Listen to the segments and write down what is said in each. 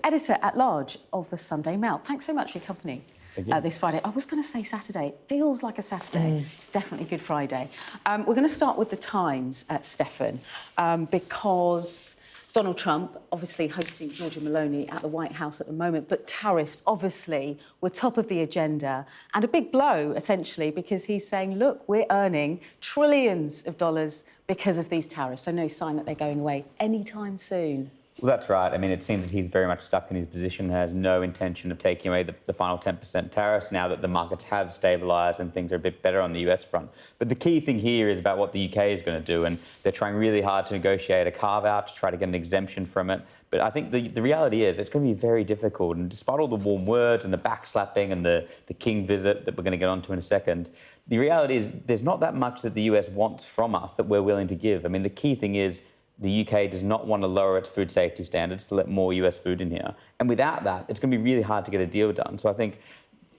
Editor-at-large of the Sunday Mail. Thanks so much for your company this Friday. I was going to say Saturday. It feels like a Saturday. It's definitely Good Friday. We're going to start with the Times, Stefan, because Donald Trump, obviously hosting Giorgia Meloni at the White House at the moment, but tariffs, obviously, were top of the agenda. And a big blow, essentially, because he's saying, look, we're earning trillions of dollars because of these tariffs. So no sign that they're going away anytime soon. Well, that's right. I mean, it seems that he's very much stuck in his position, has no intention of taking away the final 10% tariffs now that the markets have stabilised and things are a bit better on the US front. But the key thing here is about what the UK is going to do, and they're trying really hard to negotiate a carve-out to try to get an exemption from it. But I think the reality is it's going to be very difficult, and despite all the warm words and the backslapping and the King visit that we're going to get onto in a second, the reality is there's not that much that the US wants from us that we're willing to give. I mean, the key thing is the UK does not want to lower its food safety standards to let more US food in here. And without that, it's going to be really hard to get a deal done. So I think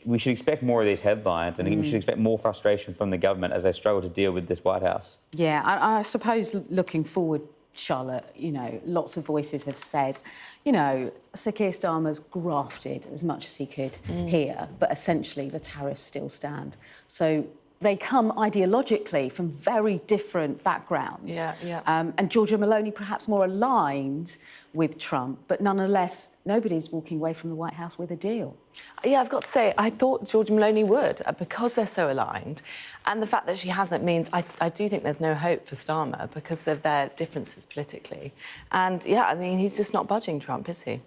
we should expect more of these headlines, and we should expect more frustration from the government as they struggle to deal with this White House. Yeah, I suppose looking forward, Charlotte, you know, lots of voices have said, you know, Sir Keir Starmer's grafted as much as he could here, but essentially the tariffs still stand. So they come ideologically from very different backgrounds. And Giorgia Meloni perhaps more aligned with Trump, but nonetheless, nobody's walking away from the White House with a deal. Yeah, I've got to say, I thought Giorgia Meloni would, because they're so aligned. And the fact that she hasn't means I do think there's no hope for Starmer because of their differences politically. And, yeah, I mean, he's just not budging Trump, is he?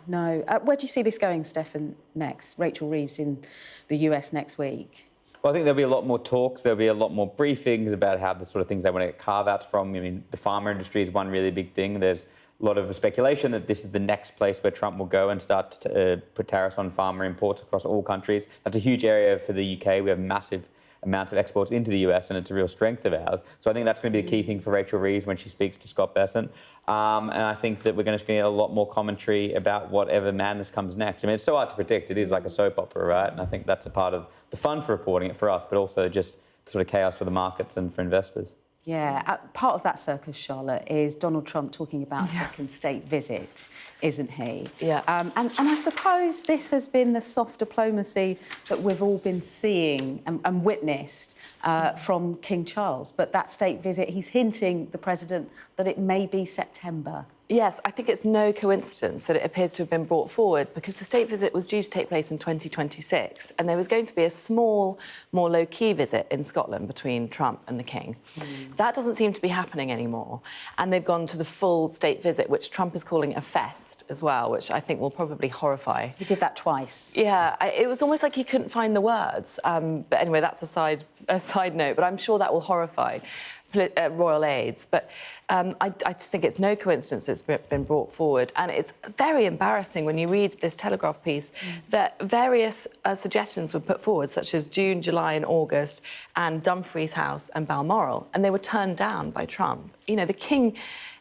No. Where do you see this going, Stefan, next? Rachel Reeves in the US next week. Well, I think there'll be a lot more talks, there'll be a lot more briefings about how the sort of things they want to get carve-outs from. I mean, the pharma industry is one really big thing. There's a lot of speculation that this is the next place where Trump will go and start to put tariffs on pharma imports across all countries. That's a huge area for the UK. We have massive amounts of exports into the US, and it's a real strength of ours. So I think that's going to be the key thing for Rachel Reeves when she speaks to Scott Bessent. And I think that we're going to get a lot more commentary about whatever madness comes next. I mean, it's so hard to predict. It is like a soap opera, right? And I think that's a part of the fun for reporting it for us, but also just sort of chaos for the markets and for investors. Yeah, part of that circus, Charlotte, is Donald Trump talking about a second state visit, isn't he? Yeah. And I suppose this has been the soft diplomacy that we've all been seeing and witnessed from King Charles. But that state visit, he's hinting, the president, that it may be September. Yes, I think it's no coincidence that it appears to have been brought forward because the state visit was due to take place in 2026 and there was going to be a small, more low-key visit in Scotland between Trump and the King. That doesn't seem to be happening anymore, and they've gone to the full state visit, which Trump is calling a fest as well, which I think will probably horrify. He did that twice. Yeah, it was almost like he couldn't find the words. But anyway, that's a side note, but I'm sure that will horrify royal aides. But I just think it's no coincidence it's been brought forward. And it's very embarrassing when you read this Telegraph piece that various suggestions were put forward, such as June, July and August, and Dumfries House and Balmoral, and they were turned down by Trump. You know, the King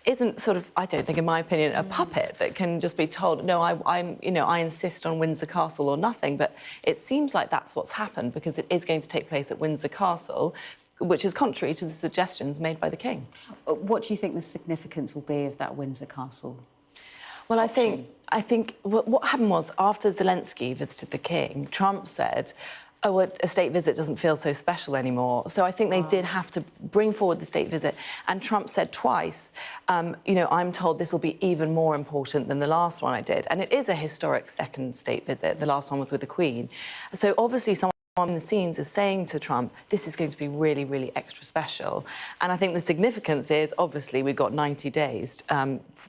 isn't sort of, I don't think, in my opinion, a puppet that can just be told, no, I insist on Windsor Castle or nothing. But it seems like that's what's happened because it is going to take place at Windsor Castle, which is contrary to the suggestions made by the King. What do you think the significance will be of that Windsor Castle? Well, I think what happened was, after Zelensky visited the King, Trump said, oh, a state visit doesn't feel so special anymore. So I think they did have to bring forward the state visit. And Trump said twice, you know, I'm told this will be even more important than the last one I did. And it is a historic second state visit. The last one was with the Queen. So obviously someone on the scenes is saying to Trump, this is going to be really, really extra special. And I think the significance is, obviously, we've got 90 days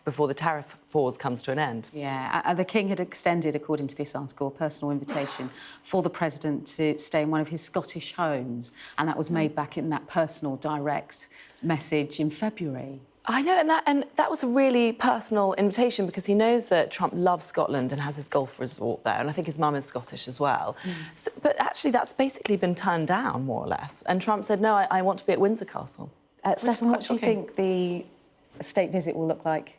before the tariff pause comes to an end. Yeah, the King had extended, according to this article, a personal invitation for the president to stay in one of his Scottish homes, and that was made back in that personal, direct message in February. I know, and that was a really personal invitation because he knows that Trump loves Scotland and has his golf resort there, and I think his mum is Scottish as well. So, but actually, that's basically been turned down, more or less. And Trump said, no, I want to be at Windsor Castle. Stefan, what do you think the state visit will look like?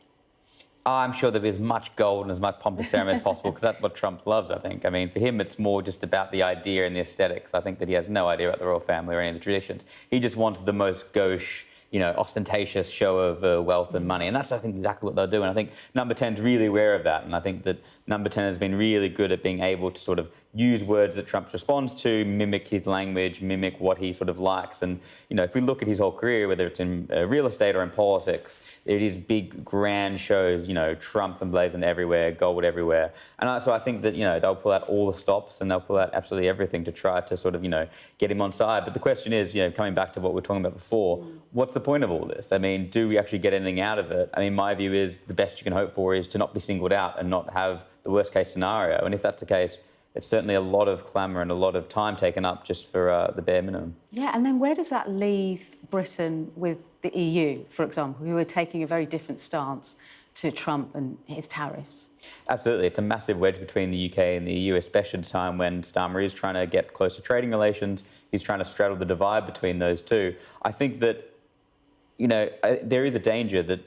I'm sure there'll be as much gold and as much pomp and ceremony as possible because that's what Trump loves, I think. I mean, for him, it's more just about the idea and the aesthetics. I think that he has no idea about the royal family or any of the traditions. He just wants the most gauche, ostentatious show of wealth and money. And that's, I think, exactly what they'll do. And I think Number 10's really aware of that. And I think that Number 10 has been really good at being able to sort of use words that Trump responds to, mimic his language, mimic what he sort of likes. And, if we look at his whole career, whether it's in real estate or in politics, it is big, grand shows, Trump emblazoned everywhere, gold everywhere. And so I think that, they'll pull out all the stops and they'll pull out absolutely everything to try to sort of, get him on side. But the question is, coming back to what we were talking about before, what's the point of all this? I mean, do we actually get anything out of it? I mean, my view is the best you can hope for is to not be singled out and not have the worst case scenario. And if that's the case, it's certainly a lot of clamour and a lot of time taken up just for the bare minimum. Yeah, and then where does that leave Britain with the EU, for example, who are taking a very different stance to Trump and his tariffs? Absolutely. It's a massive wedge between the UK and the EU, especially at a time when Starmer is trying to get closer trading relations. He's trying to straddle the divide between those two. I think that, there is a danger that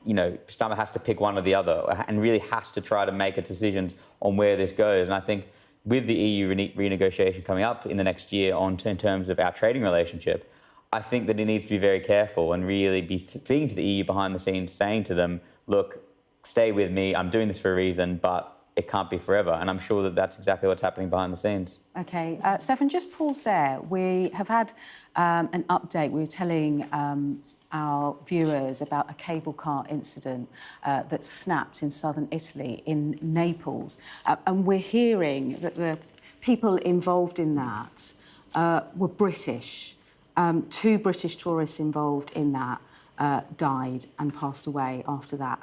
Starmer has to pick one or the other and really has to try to make a decision on where this goes. And I think with the EU renegotiation coming up in the next year in terms of our trading relationship, I think that he needs to be very careful and really be speaking to the EU behind the scenes, saying to them, look, stay with me, I'm doing this for a reason, but it can't be forever. And I'm sure that that's exactly what's happening behind the scenes. OK. Stefan, just pause there. We have had an update. We were telling our viewers about a cable car incident that snapped in southern Italy, in Naples. And we're hearing that the people involved in that were British. 2 British tourists involved in that died and passed away after that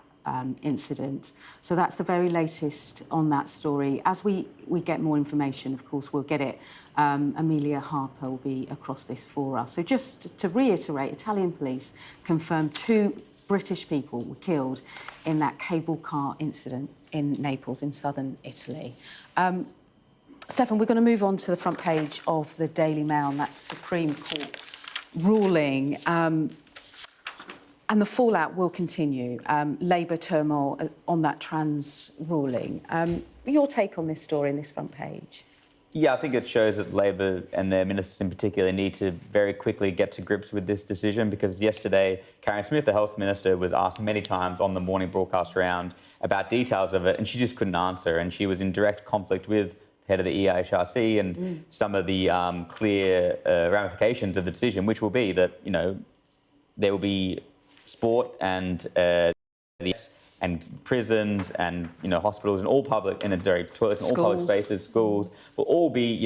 incident. So that's the very latest on that story. As we get more information, of course, we'll get it. Amelia Harper will be across this for us. So just to reiterate, Italian police confirmed 2 British people were killed in that cable car incident in Naples, in southern Italy. Stefan, we're going to move on to the front page of the Daily Mail, and that's Supreme Court ruling. And the fallout will continue. Labour turmoil on that trans ruling. Your take on this story in this front page? Yeah, I think it shows that Labour and their ministers in particular need to very quickly get to grips with this decision, because yesterday Karen Smith, the health minister, was asked many times on the morning broadcast round about details of it, and she just couldn't answer. And she was in direct conflict with the head of the EIHRC and some of the clear ramifications of the decision, which will be that, there will be sport and prisons and hospitals and all public toilets and all public spaces, schools will all be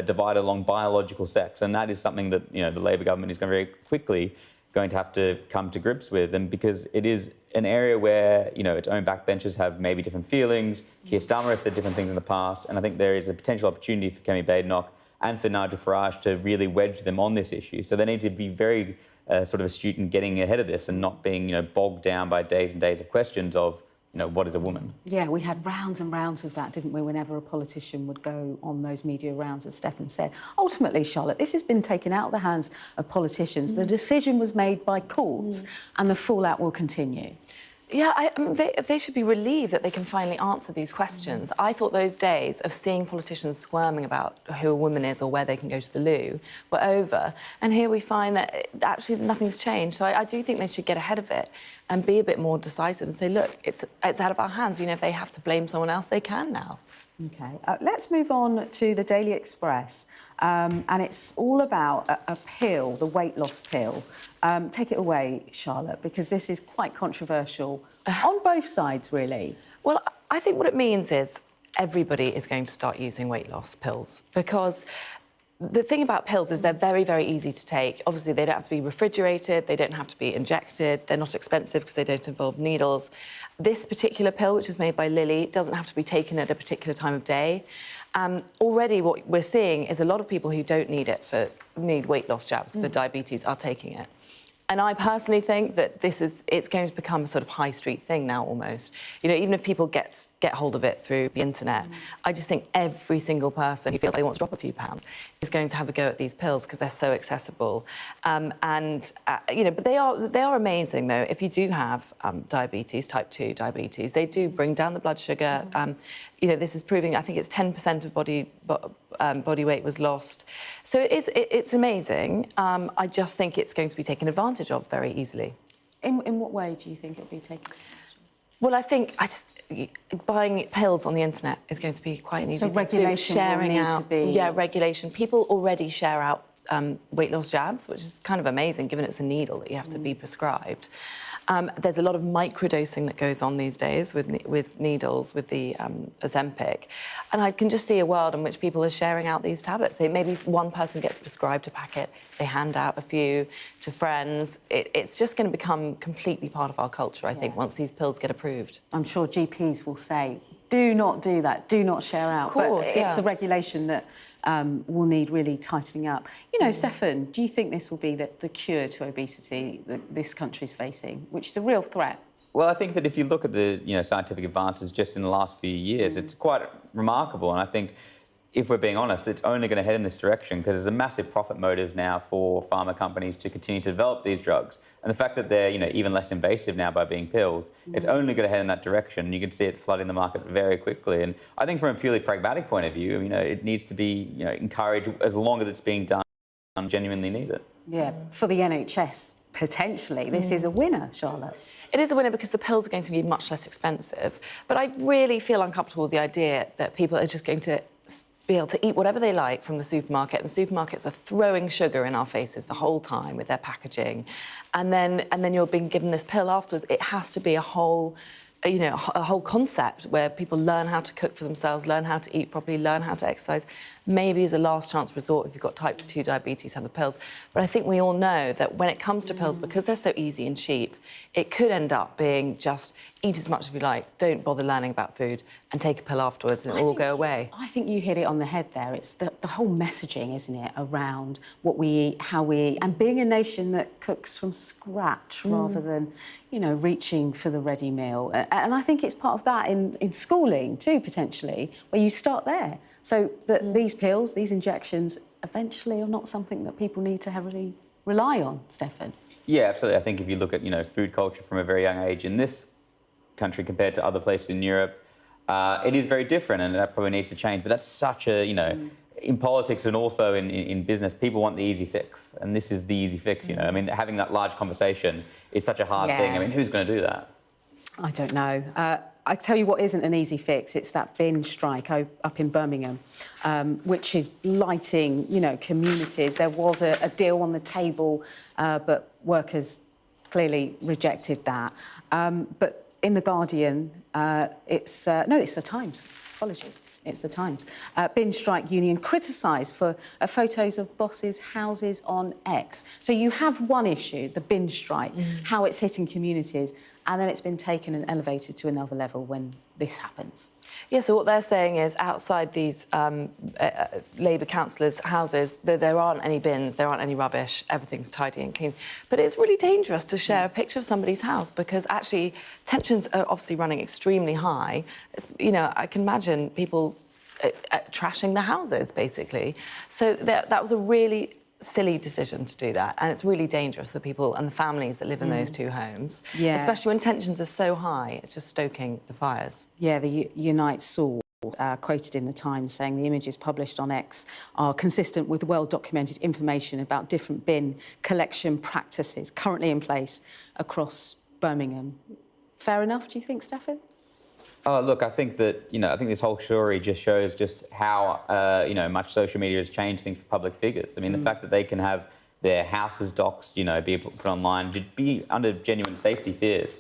divided along biological sex, and that is something that the Labor government is very quickly going to have to come to grips with, and because it is an area where its own backbenchers have maybe different feelings. Keir Starmer has said different things in the past, and I think there is a potential opportunity for Kemi Badenoch and for Nigel Farage to really wedge them on this issue. So they need to be very sort of astute in getting ahead of this and not being bogged down by days and days of questions of what is a woman? Yeah, we had rounds and rounds of that, didn't we, whenever a politician would go on those media rounds, as Stefan said. Ultimately, Charlotte, this has been taken out of the hands of politicians. The decision was made by courts and the fallout will continue. Yeah, they should be relieved that they can finally answer these questions. I thought those days of seeing politicians squirming about who a woman is or where they can go to the loo were over. And here we find that actually nothing's changed. So I do think they should get ahead of it and be a bit more decisive and say, look, it's out of our hands. If they have to blame someone else, they can now. OK. Let's move on to the Daily Express. And it's all about a pill, the weight loss pill. Take it away, Charlotte, because this is quite controversial on both sides, really. Well, I think what it means is everybody is going to start using weight loss pills, because the thing about pills is they're very, very easy to take. Obviously, they don't have to be refrigerated, they don't have to be injected, they're not expensive because they don't involve needles. This particular pill, which is made by Lilly, doesn't have to be taken at a particular time of day. Already what we're seeing is a lot of people who don't need weight loss jabs for diabetes are taking it. And I personally think that it's going to become a sort of high street thing now, almost. Even if people get hold of it through the internet, I just think every single person who feels they want to drop a few pounds is going to have a go at these pills because they're so accessible. But they are amazing, though. If you do have diabetes, type 2 diabetes, they do bring down the blood sugar. This is proving, I think it's 10% of body weight was lost. So it's amazing. I just think it's going to be taken advantage of very easily. In what way do you think it'll be taken? Well, I think buying pills on the internet is going to be quite an easy thing to do. Regulation Sharing will need out, to be... yeah, regulation. People already share out weight loss jabs, which is kind of amazing, given it's a needle that you have to be prescribed. There's a lot of microdosing that goes on these days with needles, with the Ozempic. And I can just see a world in which people are sharing out these tablets. Maybe one person gets prescribed a packet, they hand out a few to friends. It's just going to become completely part of our culture, I think, once these pills get approved. I'm sure GPs will say, do not do that, do not share out. Of course, but it's the regulation that will need really tightening up. You know, Stefan, do you think this will be the cure to obesity that this country's facing, which is a real threat? Well, I think that if you look at the scientific advances just in the last few years, it's quite remarkable. And I think, if we're being honest, it's only going to head in this direction because there's a massive profit motive now for pharma companies to continue to develop these drugs. And the fact that they're even less invasive now by being pills, it's only going to head in that direction. You can see it flooding the market very quickly. And I think from a purely pragmatic point of view, it needs to be encouraged as long as it's being done genuinely needed. Yeah, for the NHS, potentially, this is a winner, Charlotte. It is a winner because the pills are going to be much less expensive. But I really feel uncomfortable with the idea that people are just going to be able to eat whatever they like from the supermarket, and supermarkets are throwing sugar in our faces the whole time with their packaging, and then you're being given this pill afterwards. It has to be a whole concept where people learn how to cook for themselves, learn how to eat properly, learn how to exercise. Maybe as a last chance resort, if you've got type 2 diabetes, have the pills. But I think we all know that when it comes to pills, because they're so easy and cheap, it could end up being just eat as much as you like, don't bother learning about food, and take a pill afterwards and it'll all go away. I think you hit it on the head there. It's the whole messaging, isn't it, around what we eat, how we eat, and being a nation that cooks from scratch rather than, reaching for the ready meal. And I think it's part of that in schooling too, potentially, where you start there. So that these pills, these injections, eventually are not something that people need to heavily rely on, Stefan. Yeah, absolutely. I think if you look at, food culture from a very young age in this country compared to other places in Europe, it is very different, and that probably needs to change. But that's such a, in politics and also in business, people want the easy fix, and this is the easy fix, I mean, having that large conversation is such a hard thing. I mean, who's going to do that? I don't know. I tell you what isn't an easy fix. It's that bin strike up in Birmingham, which is blighting, communities. There was a deal on the table, but workers clearly rejected that. But in The Guardian, it's The Times. Apologies. It's The Times. Bin strike union criticised for photos of bosses' houses on X. So you have one issue, the bin strike, how it's hitting communities, and then it's been taken and elevated to another level when this happens. Yeah, so what they're saying is outside these Labour councillors' houses, there aren't any bins, there aren't any rubbish, everything's tidy and clean. But it's really dangerous to share a picture of somebody's house because actually tensions are obviously running extremely high. I can imagine people trashing their houses, basically. So that was a really silly decision to do that, and it's really dangerous for the people and the families that live in those two homes, especially when tensions are so high. It's just stoking the fires. Yeah, the Unite Saw quoted in The Times saying the images published on X are consistent with well-documented information about different bin collection practices currently in place across Birmingham. Fair enough, do you think, Stefan? Oh, look, I think that, I think this whole story just shows just how, much social media has changed things for public figures. I mean, the fact that they can have their houses doxed, be put online, be under genuine safety fears,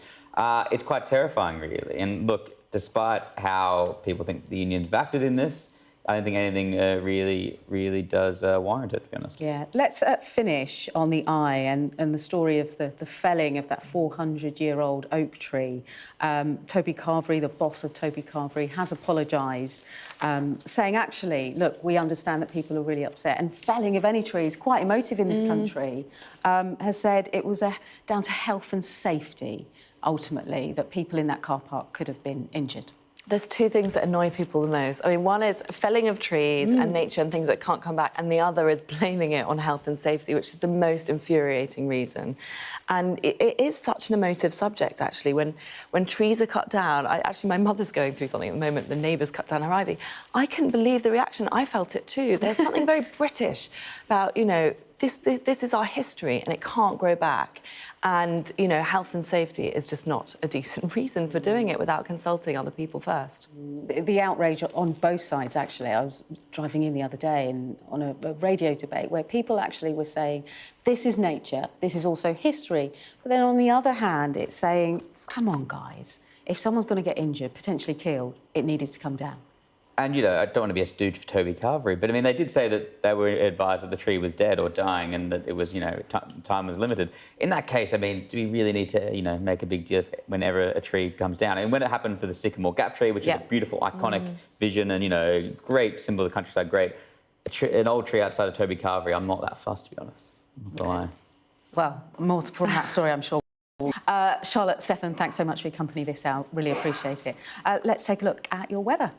it's quite terrifying, really. And look, despite how people think the union's acted in this, I don't think anything really does warrant it, to be honest. Yeah. Let's finish on the eye and the story of the felling of that 400-year-old oak tree. Toby Carvery, the boss of Toby Carvery, has apologised, saying, actually, look, we understand that people are really upset, and felling of any tree is quite emotive in this country, has said it was down to health and safety, ultimately, that people in that car park could have been injured. There's two things that annoy people the most. I mean, one is felling of trees and nature and things that can't come back, and the other is blaming it on health and safety, which is the most infuriating reason. And it is such an emotive subject, actually. When trees are cut down, actually, my mother's going through something at the moment. The neighbours cut down her ivy. I couldn't believe the reaction. I felt it too. There's something very British about, you know, this is our history and it can't grow back. And, you know, health and safety is just not a decent reason for doing it without consulting other people first. The outrage on both sides, actually. I was driving in the other day and on a radio debate where people actually were saying, this is nature, this is also history. But then on the other hand, it's saying, come on, guys, if someone's going to get injured, potentially killed, it needed to come down. And, you know, I don't want to be a stooge for Toby Carvery, but, I mean, they did say that they were advised that the tree was dead or dying and that it was, you know, time was limited. In that case, I mean, do we really need to, you know, make a big deal whenever a tree comes down? And when it happened for the Sycamore Gap tree, which is a beautiful, iconic vision and, you know, great symbol of the countryside, great, an old tree outside of Toby Carvery, I'm not that fussed, to be honest. Not gonna lie. Well, more from that story, I'm sure. Charlotte, Stefan, thanks so much for your company this hour. Really appreciate it. Let's take a look at your weather.